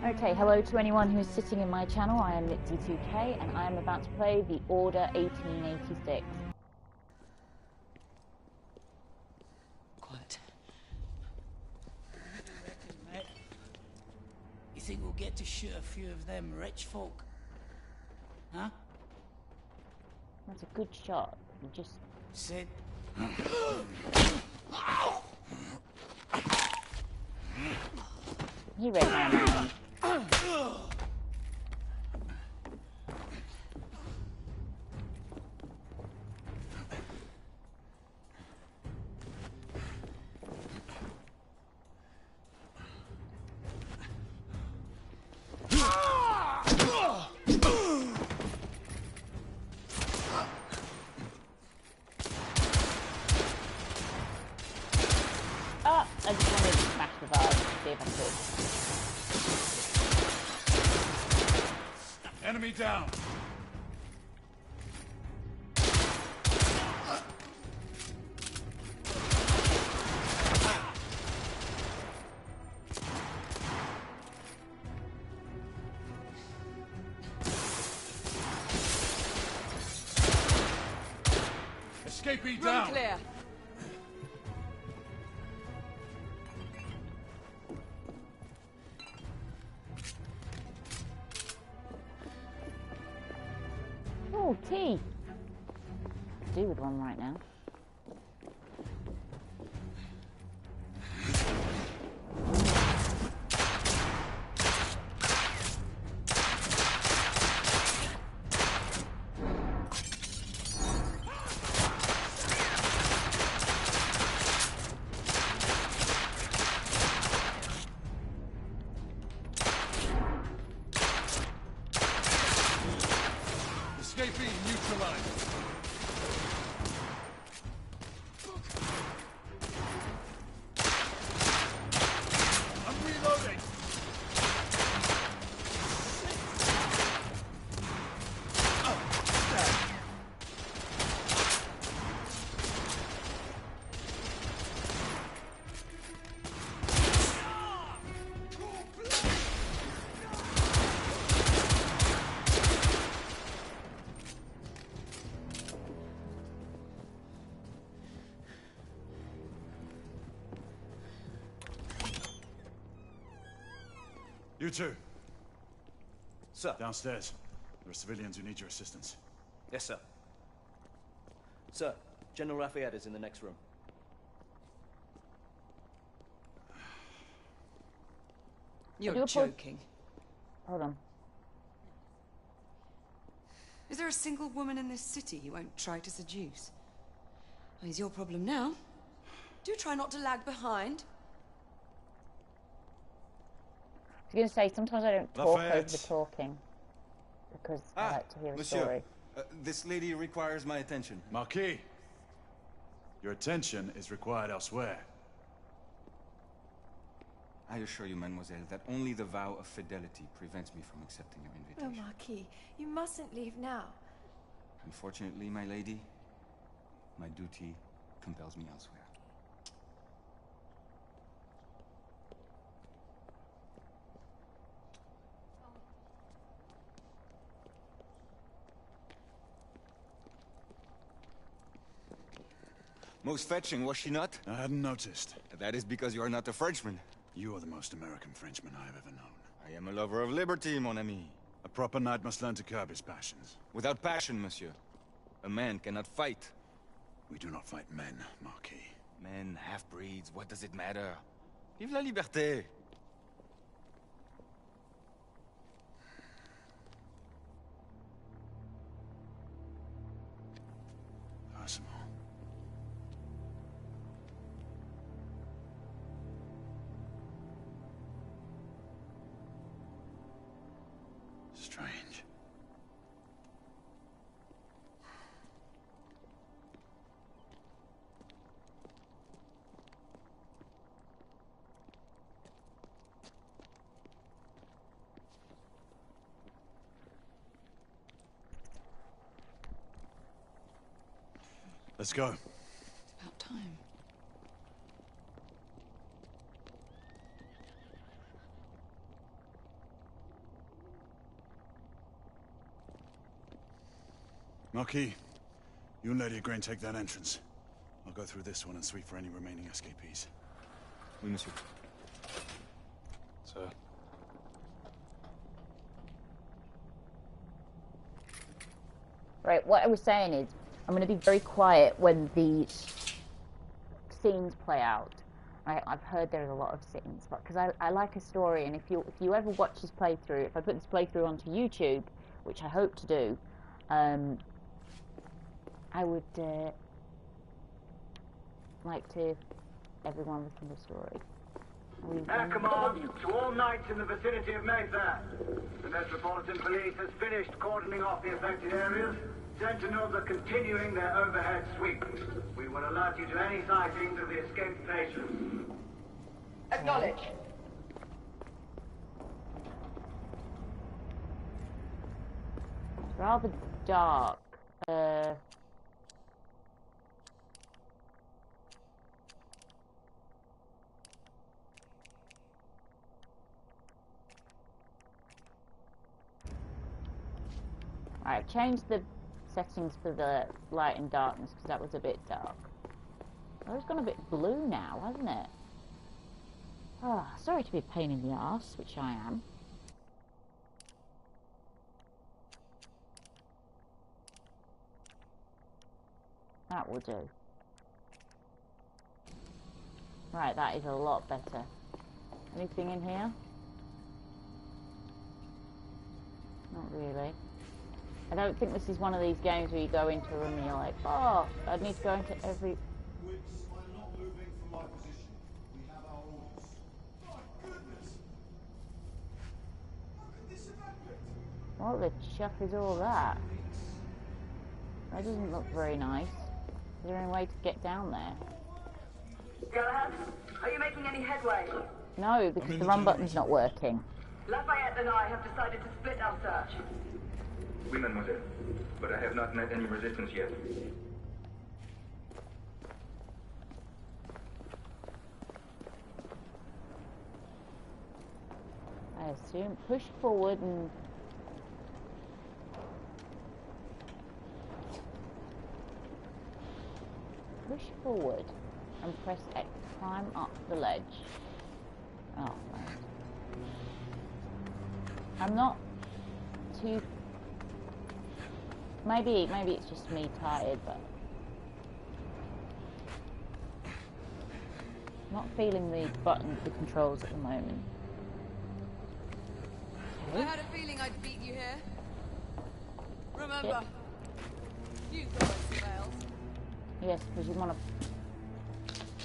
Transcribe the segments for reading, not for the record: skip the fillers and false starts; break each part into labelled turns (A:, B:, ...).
A: Okay, hello to anyone who's sitting in my channel. I am Litzy2K and I am about to play The Order 1886.
B: Quiet. What do you reckon, mate? You think we'll get to shoot a few of them rich folk? Huh?
A: That's a good shot. You just...
B: Sit.
A: He read my mind. I just wanted to smash the vibe to see if I could.
C: Enemy down. Escapee down.
D: Room clear.
A: Oh, tea! Could do with one right now.
C: Escapee neutralized. I'm reloading. You two.
E: Sir.
C: Downstairs. There are civilians who need your assistance.
E: Yes, sir. Sir, General Lafayette is in the next room.
D: You're joking.
A: Hold on.
D: Is there a single woman in this city you won't try to seduce? Well, it's your problem now. Do try not to lag behind.
A: I was going to say, sometimes I don't talk
C: Lafayette.
A: over the talking. Because I like to hear a story.
F: This lady requires my attention.
C: Marquis, your attention is required elsewhere.
F: I assure you, mademoiselle, that only the vow of fidelity prevents me from accepting your
G: Oh,
F: invitation.
G: Marquis, you mustn't leave now.
F: Unfortunately, my lady, my duty compels me elsewhere. Most fetching, was she not?
C: I hadn't noticed.
F: That is because you are not a Frenchman.
C: You are the most American Frenchman I have ever known.
F: I am a lover of liberty, mon ami.
C: A proper knight must learn to curb his passions.
F: Without passion, monsieur, a man cannot fight.
C: We do not fight men, Marquis.
F: Men, half-breeds, what does it matter? Vive la liberté!
C: Personal. Strange. Let's go.
D: It's about time.
C: Marquis, you and Lady Grain take that entrance. I'll go through this one and sweep for any remaining escapees.
F: Oui, monsieur.
C: Sir?
A: Right, what I was saying is, I'm going to be very quiet when the scenes play out. Right, I've heard there's a lot of scenes, but because I like a story, and if you ever watch this playthrough, if I put this playthrough onto YouTube, which I hope to do, I would like to everyone listen to the story.
H: Air command to all knights in the vicinity of Mayfair. The Metropolitan Police has finished cordoning off the affected areas. Sentinels are continuing their overhead sweep. We will alert you to any sightings of the escaped patients.
D: Acknowledge.
A: It's rather dark. I've changed the settings for the light and darkness because that was a bit dark. Oh, it's gone a bit blue now, hasn't it? Oh, sorry to be a pain in the arse, which I am. That will do. Right, that is a lot better. Anything in here? Not really. I don't think this is one of these games where you go into a room and you're like, oh, I need to go into every...
C: I'm not moving from my position. We have our orders. My goodness! How could this have happened?
A: What the chuff is all that? That doesn't look very nice. Is there any way to get down there?
I: Galahad, are you making any headway?
A: No, because the run button's not working.
I: Lafayette and I have decided to split our search.
J: Oui, mademoiselle. But I have not met any resistance yet.
A: I assume push forward and... push forward and press X to climb up the ledge. Oh, right. I'm not too... Maybe it's just me tired, but... I'm not feeling the controls at the moment.
D: I had a feeling I'd beat you here. Remember, you throw us spells.
A: Yes, because you want a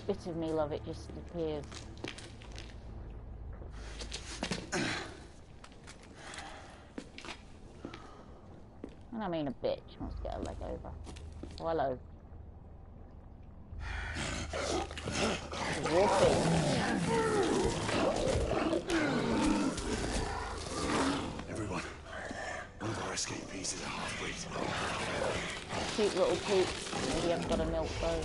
A: bit of me, love, it just appears. And I mean a bitch wants to get a leg over. Oh, hello. Walking.
C: Everyone, one of our escapees is a half-breed.
A: Cute little poops. Maybe I've got a milk bone.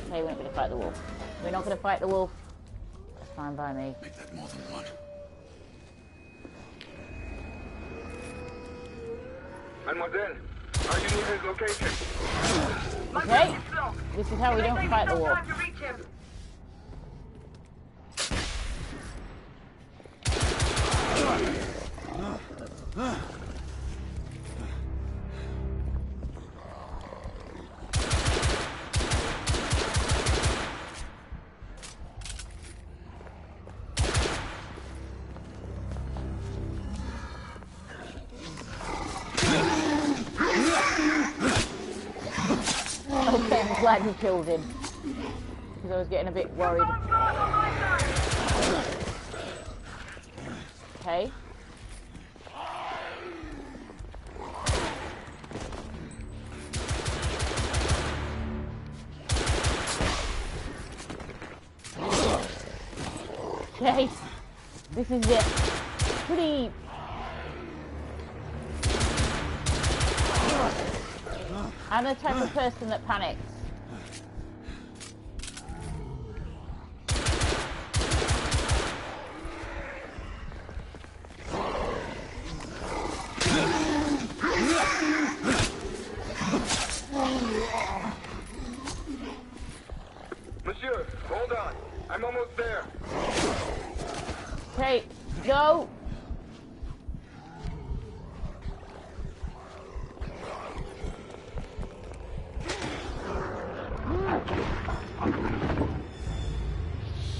A: Okay, we're not going to fight the wolf. We're not going to fight the wolf. That's fine by me.
C: Make that more than one.
J: Mademoiselle, are you near his location?
A: Okay, this is how we don't fight the wolf. Okay, I'm glad you killed him. Because I was getting a bit worried. Okay. Okay. This is it. Pretty... I'm the type of person that panics.
J: Monsieur, hold on. I'm almost there.
A: Okay, go.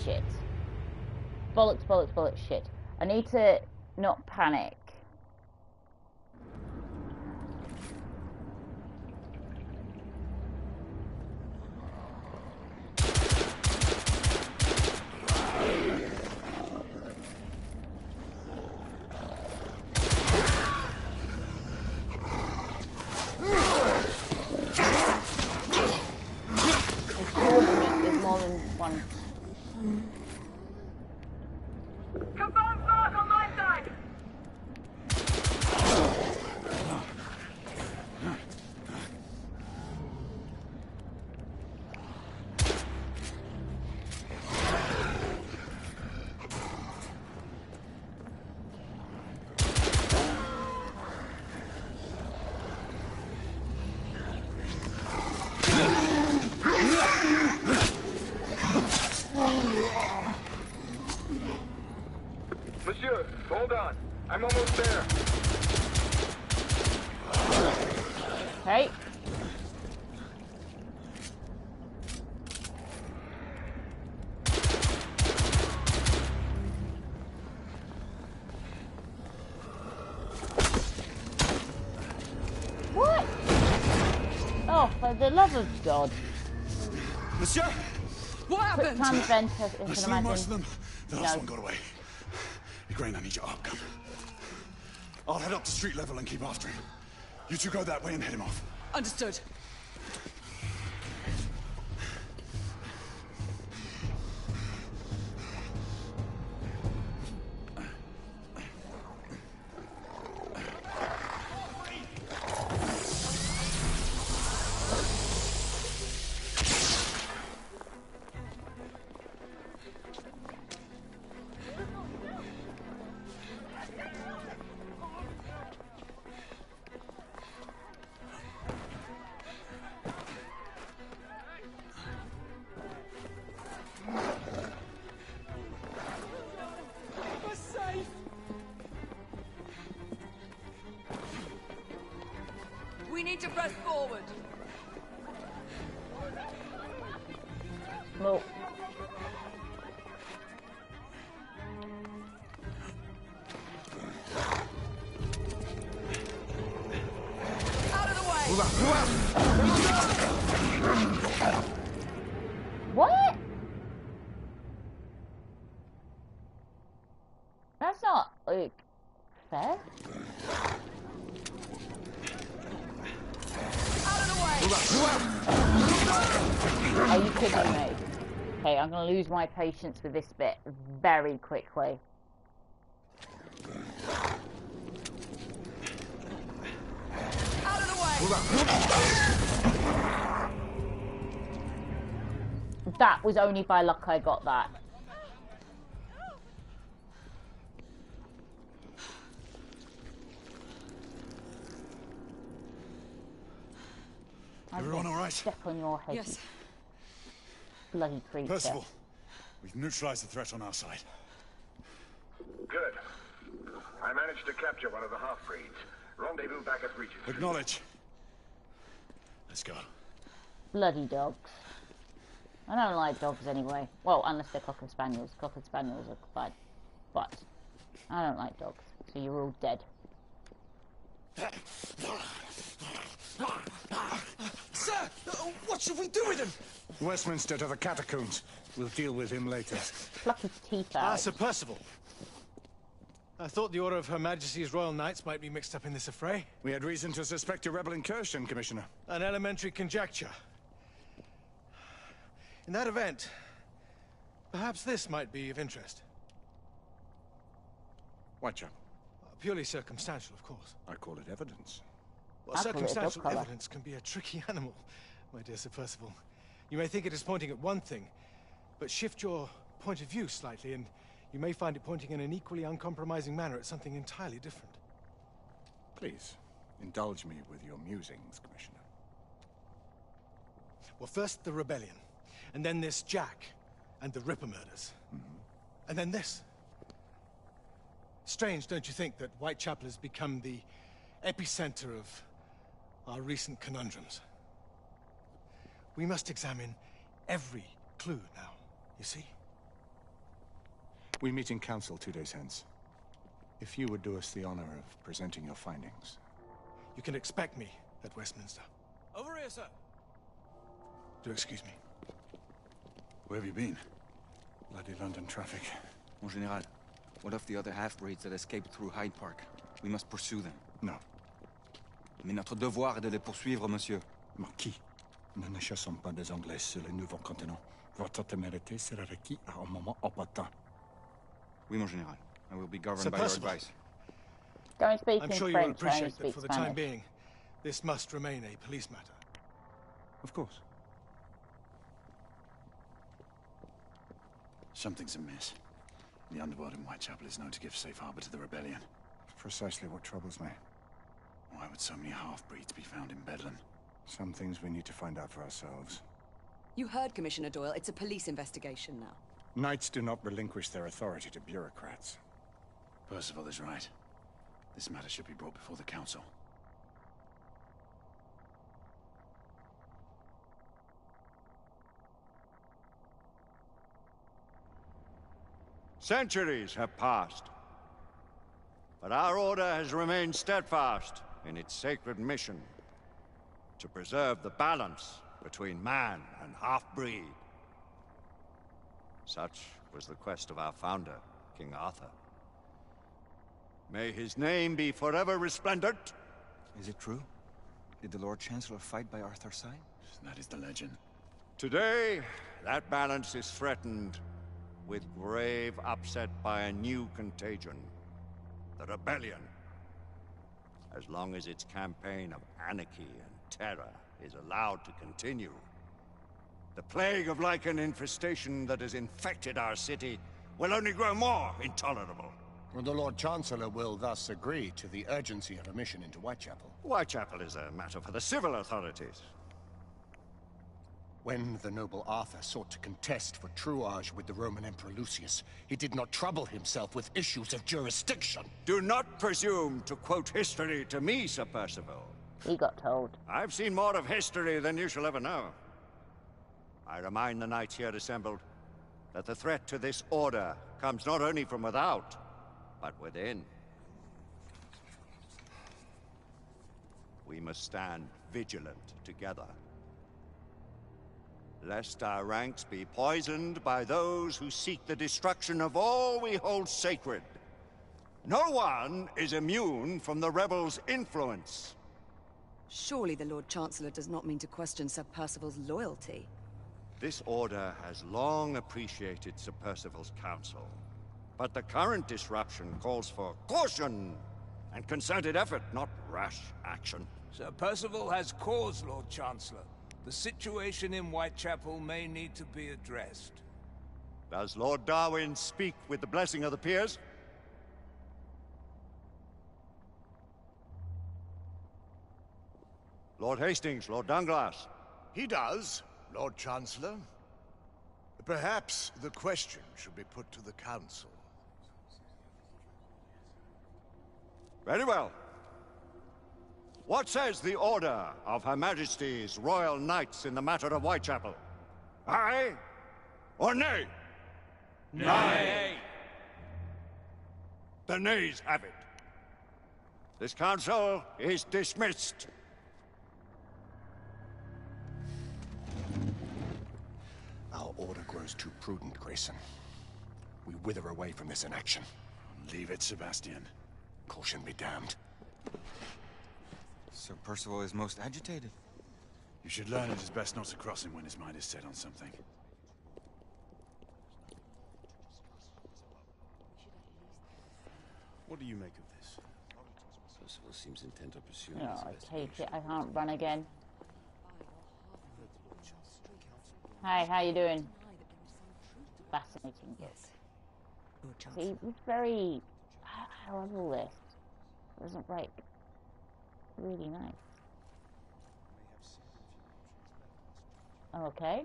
A: Shit. Bollocks, bollocks, bollocks, shit. I need to not panic. There's more than one.
I: Confirm mark on my side!
J: Monsieur, hold on. I'm almost there.
A: Okay. What? Oh, for the love of God.
E: Monsieur?
D: What happened?
A: Quick time vent,
C: I
A: can
C: slew most
A: imagine.
C: of them. The last
A: No.
C: one got away. Grain, I need your arc gun. I'll head up to street level and keep after him. You two go that way and head him off.
D: Understood. We need to press forward.
A: No.
D: Out of the way!
A: What? That's not, like, fair.
D: Out of the way!
A: Are you kidding me? Okay, I'm gonna lose my patience with this bit very quickly.
D: Out of the way!
A: That was only by luck I got that.
C: Everyone all right?
A: Step on your head,
D: Yes.
A: you bloody creature.
C: Percival, we've neutralized the threat on our side.
H: Good. I managed to capture one of the half-breeds. Rendezvous back at Regis.
C: Acknowledge. Let's go.
A: Bloody dogs. I don't like dogs anyway. Well, unless they're Cocker Spaniels. Cocker Spaniels are fine. But I don't like dogs. So you're all dead.
K: Sir! What should we do with him?
L: Westminster to the catacombs. We'll deal with him later.
A: Pluck his teeth out.
K: Ah, Sir Percival. I thought the Order of Her Majesty's Royal Knights might be mixed up in this affray.
L: We had reason to suspect a rebel incursion, Commissioner.
K: An elementary conjecture. In that event, perhaps this might be of interest.
L: Whitechapel.
K: Purely circumstantial, of course.
L: I call it evidence.
K: Well,
A: I'll call it a dog
K: circumstantial
A: collar.
K: evidence can be a tricky animal, my dear Sir Percival. You may think it is pointing at one thing, but shift your point of view slightly, and you may find it pointing in an equally uncompromising manner at something entirely different.
L: Please, indulge me with your musings, Commissioner.
K: Well, first, the rebellion. And then this Jack and the Ripper murders. And then this. Strange, don't you think, that Whitechapel has become the epicenter of our recent conundrums? We must examine every clue now, you see?
L: We meet in council 2 days hence. If you would do us the honor of presenting your findings.
K: You can expect me at Westminster.
E: Over here, sir.
K: Do excuse me.
C: Where have you been?
L: Bloody London traffic.
F: Mon Général, what of the other half-breeds that escaped through Hyde Park? We must pursue them.
L: No.
F: Mais notre devoir est de les poursuivre, monsieur.
L: Marquis, nous ne chassons pas des Anglais sur le nouveau continent. Votre témérité sera requis à un moment opportun.
F: Oui, mon Général. I will be governed
K: Sir
F: by
K: Percival.
F: your advice.
A: Don't speak
K: I'm
A: in
K: sure you
A: French,
K: will
A: I only
K: appreciate that
A: speak
K: for the
A: Spanish.
K: time being, this must remain a police matter.
L: Of course.
C: Something's amiss. The underworld in Whitechapel is known to give safe harbor to the rebellion.
L: Precisely what troubles me.
C: Why would so many half-breeds be found in Bedlam?
L: Some things we need to find out for ourselves.
D: You heard Commissioner Doyle. It's a police investigation now.
L: Knights do not relinquish their authority to bureaucrats.
C: Percival is right. This matter should be brought before the council.
M: Centuries have passed, but our order has remained steadfast in its sacred mission to preserve the balance between man and half-breed. Such was the quest of our founder, King Arthur. May his name be forever resplendent.
F: Is it true? Did the Lord Chancellor fight by Arthur's side?
C: That is the legend.
M: Today, that balance is threatened with grave upset by a new contagion, the rebellion. As long as its campaign of anarchy and terror is allowed to continue, the plague of lichen infestation that has infected our city will only grow more intolerable.
L: Well, the Lord Chancellor will thus agree to the urgency of a mission into Whitechapel.
M: Whitechapel is a matter for the civil authorities.
L: When the noble Arthur sought to contest for truage with the Roman Emperor Lucius, he did not trouble himself with issues of jurisdiction.
M: Do not presume to quote history to me, Sir Percival.
A: He got told.
M: I've seen more of history than you shall ever know. I remind the knights here assembled that the threat to this order comes not only from without, but within. We must stand vigilant together, lest our ranks be poisoned by those who seek the destruction of all we hold sacred. No one is immune from the rebels' influence.
D: Surely the Lord Chancellor does not mean to question Sir Percival's loyalty.
M: This order has long appreciated Sir Percival's counsel, but the current disruption calls for caution and concerted effort, not rash action.
B: Sir Percival has cause, Lord Chancellor. The situation in Whitechapel may need to be addressed.
M: Does Lord Darwin speak with the blessing of the peers? Lord Hastings, Lord Dunglass.
N: He does, Lord Chancellor. Perhaps the question should be put to the Council.
M: Very well. What says the Order of Her Majesty's Royal Knights in the matter of Whitechapel? Aye or nay?
B: Nay.
M: The nays have it. This council is dismissed.
L: Our order grows too prudent, Grayson. We wither away from this inaction.
C: Leave it, Sebastian.
L: Caution be damned.
F: Sir Percival is most agitated.
C: You should learn it is best not to cross him when his mind is set on something.
E: What do you make of this?
O: Percival seems intent on pursuing
A: No,
O: his
A: I
O: investigation.
A: take it. I can't run again. Hi, how you doing? Fascinating book. See, it's very... I love all this. It wasn't, like, really nice. Okay.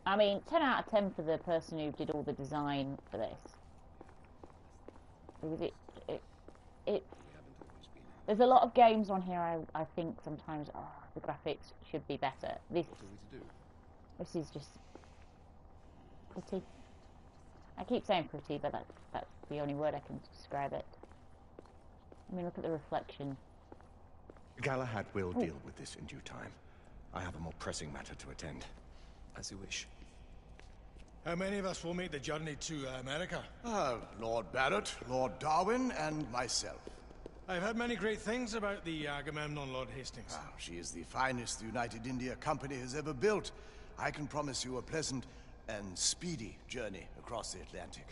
A: I mean, 10 out of 10 for the person who did all the design for this. Because there's a lot of games on here I think sometimes, oh, the graphics should be better. This is just pretty. I keep saying pretty, but that's the only word I can describe it. I mean, look at the reflection.
L: Galahad will deal with this in due time. I have a more pressing matter to attend.
F: As you wish.
K: How many of us will make the journey to America?
N: Lord Barrett, Lord Darwin, and myself.
K: I've heard many great things about the Agamemnon, Lord Hastings.
N: She is the finest the United India Company has ever built. I can promise you a pleasant and speedy journey across the Atlantic.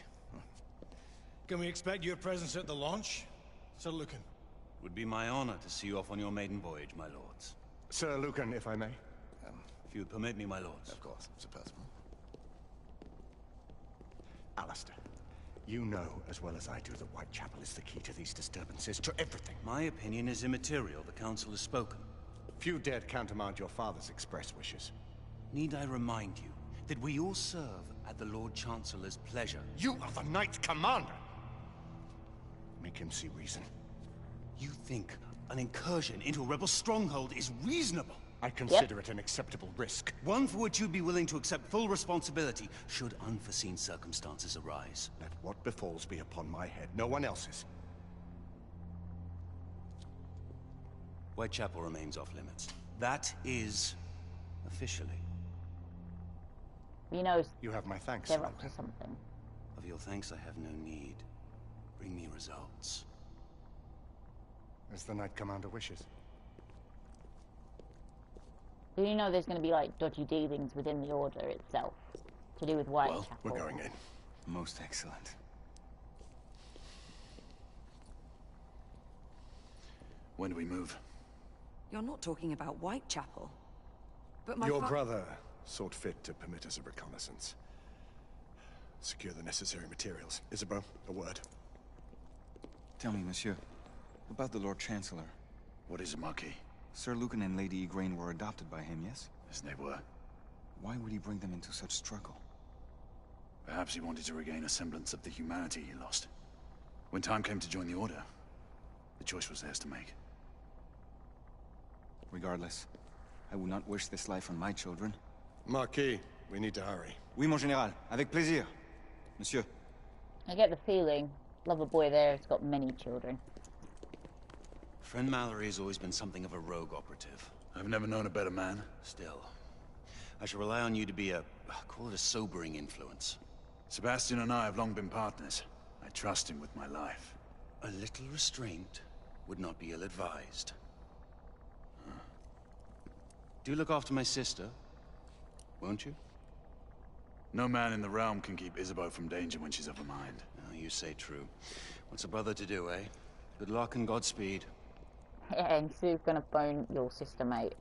K: Can we expect your presence at the launch, Sir Lucan?
O: Would be my honor to see you off on your maiden voyage, my lords.
L: Sir Lucan, if I may.
O: If you would permit me, my lords.
N: Of course, Sir Percival.
L: Alistair, you know as well as I do that Whitechapel is the key to these disturbances, to everything.
O: My opinion is immaterial. The council has spoken.
L: Few dared countermand your father's express wishes.
O: Need I remind you that we all serve at the Lord Chancellor's pleasure?
L: You are the Knight Commander! Make him see reason.
O: You think an incursion into a rebel stronghold is reasonable?
L: I consider it an acceptable risk.
O: One for which you'd be willing to accept full responsibility should unforeseen circumstances arise.
L: Let what befalls be upon my head, no one else's.
O: Whitechapel remains off limits. That is officially.
A: He knows.
L: You have my thanks.
A: They're up to something.
O: Of your thanks, I have no need. Bring me results.
L: As the Knight Commander wishes.
A: Do you know there's going to be like dodgy dealings within the Order itself to do with Whitechapel?
L: Well, we're going in.
F: Most excellent.
C: When do we move?
D: You're not talking about Whitechapel. But my
K: Your brother sought fit to permit us a reconnaissance. Secure the necessary materials. Isabel, a word.
F: Tell me, monsieur, about the Lord Chancellor.
C: What is it, Marquis?
F: Sir Lucan and Lady Igraine were adopted by him, yes?
C: Yes, they were.
F: Why would he bring them into such struggle?
C: Perhaps he wanted to regain a semblance of the humanity he lost. When time came to join the Order, the choice was theirs to make.
F: Regardless, I would not wish this life on my children.
K: Marquis, we need to hurry.
F: Oui, mon général. Avec plaisir. Monsieur.
A: I get the feeling, lover boy there has got many children.
O: Friend Mallory has always been something of a rogue operative.
C: I've never known a better man.
O: Still, I shall rely on you to be call it a sobering influence.
C: Sebastian and I have long been partners. I trust him with my life.
O: A little restraint would not be ill-advised. Do look after my sister, won't you?
C: No man in the realm can keep Isabeau from danger when she's of a mind.
O: Oh, you say true. What's a brother to do, eh? Good luck and Godspeed.
A: Yeah, and Sue's gonna phone your sister, mate.